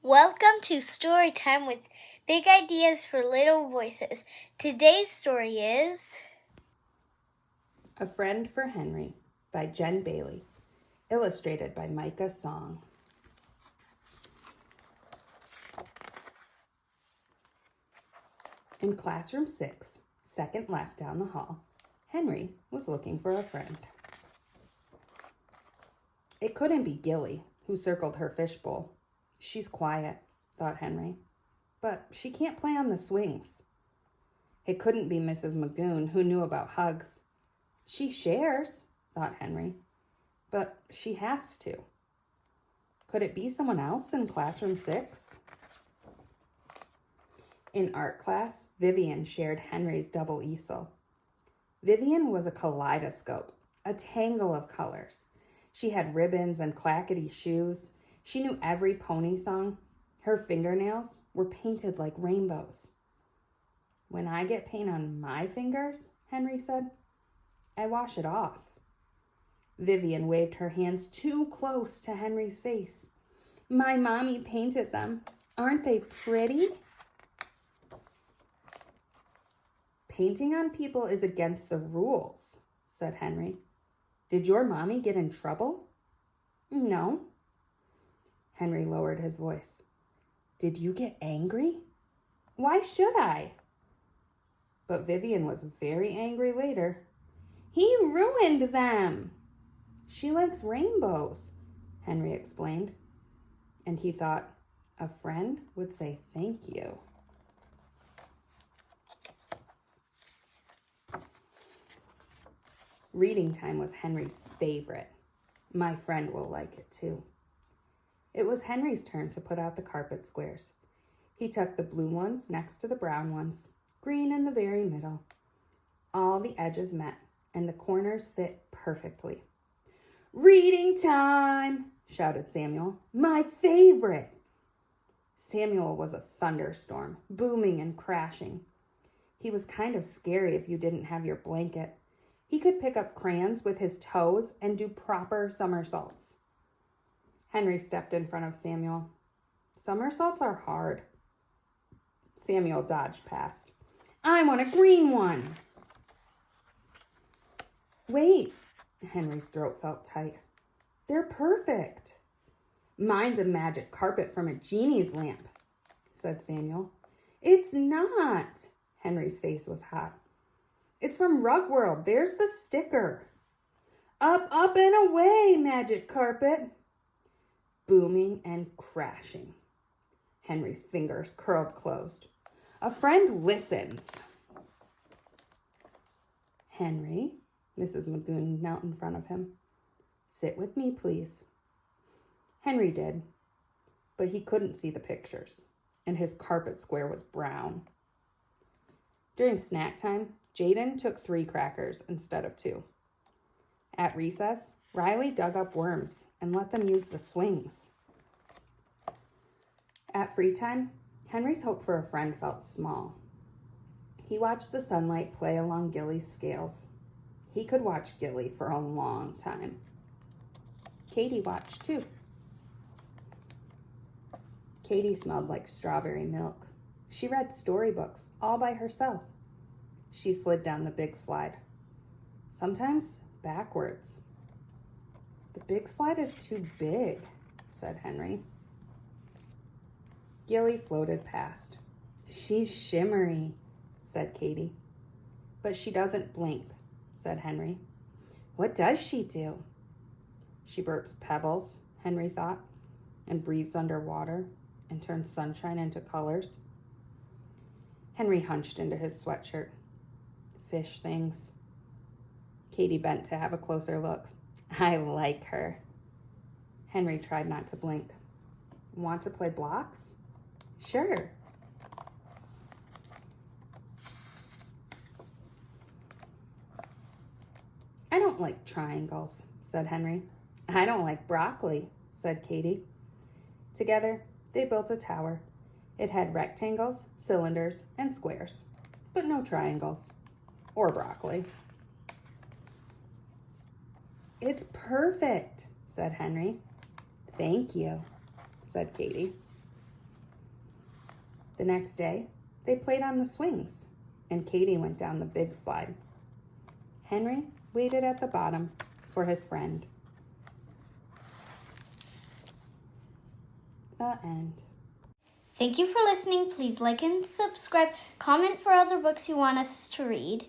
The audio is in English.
Welcome to Story Time with Big Ideas for Little Voices. Today's story is A Friend for Henry by Jenn Bailey, illustrated by Mika Song. In classroom 6, second left down the hall, Henry was looking for a friend. It couldn't be Gilly, who circled her fishbowl. She's quiet, thought Henry, but she can't play on the swings. It couldn't be Mrs. Magoon, who knew about hugs. She shares, thought Henry, but she has to. Could it be someone else in classroom 6? In art class, Vivian shared Henry's double easel. Vivian was a kaleidoscope, a tangle of colors. She had ribbons and clackety shoes. She knew every pony song. Her fingernails were painted like rainbows. When I get paint on my fingers, Henry said, I wash it off. Vivian waved her hands too close to Henry's face. My mommy painted them. Aren't they pretty? Painting on people is against the rules, said Henry. Did your mommy get in trouble? No. Henry lowered his voice. Did you get angry? Why should I? But Vivian was very angry later. He ruined them. She likes rainbows, Henry explained. And he thought, a friend would say thank you. Reading time was Henry's favorite. My friend will like it too. It was Henry's turn to put out the carpet squares. He tucked the blue ones next to the brown ones, green in the very middle. All the edges met, and the corners fit perfectly. Reading time, shouted Samuel. My favorite. Samuel was a thunderstorm, booming and crashing. He was kind of scary if you didn't have your blanket. He could pick up crayons with his toes and do proper somersaults. Henry stepped in front of Samuel. Somersaults are hard. Samuel dodged past. I want a green one. Wait, Henry's throat felt tight. They're perfect. Mine's a magic carpet from a genie's lamp, said Samuel. It's not. Henry's face was hot. It's from Rug World. There's the sticker. Up, up, and away, magic carpet. Booming and crashing. Henry's fingers curled closed. A friend listens. Henry, Mrs. Magoon knelt in front of him. Sit with me, please. Henry did, but he couldn't see the pictures, and his carpet square was brown. During snack time, Jaden took 3 crackers instead of 2. At recess, Riley dug up worms and let them use the swings. At free time, Henry's hope for a friend felt small. He watched the sunlight play along Gilly's scales. He could watch Gilly for a long time. Katie watched too. Katie smelled like strawberry milk. She read storybooks all by herself. She slid down the big slide, sometimes backwards. The big slide is too big, said Henry. Gilly floated past. She's shimmery, said Katie. But she doesn't blink, said Henry. What does she do? She burps pebbles, Henry thought, and breathes underwater and turns sunshine into colors. Henry hunched into his sweatshirt. Fish things. Katie bent to have a closer look. I like her. Henry tried not to blink. Want to play blocks? Sure. I don't like triangles, said Henry. I don't like broccoli, said Katie. Together, they built a tower. It had rectangles, cylinders, and squares, but no triangles or broccoli. It's perfect, said Henry. Thank you, said Katie. The next day, they played on the swings, and Katie went down the big slide. Henry waited at the bottom for his friend. The end. Thank you for listening. Please like and subscribe. Comment for other books you want us to read.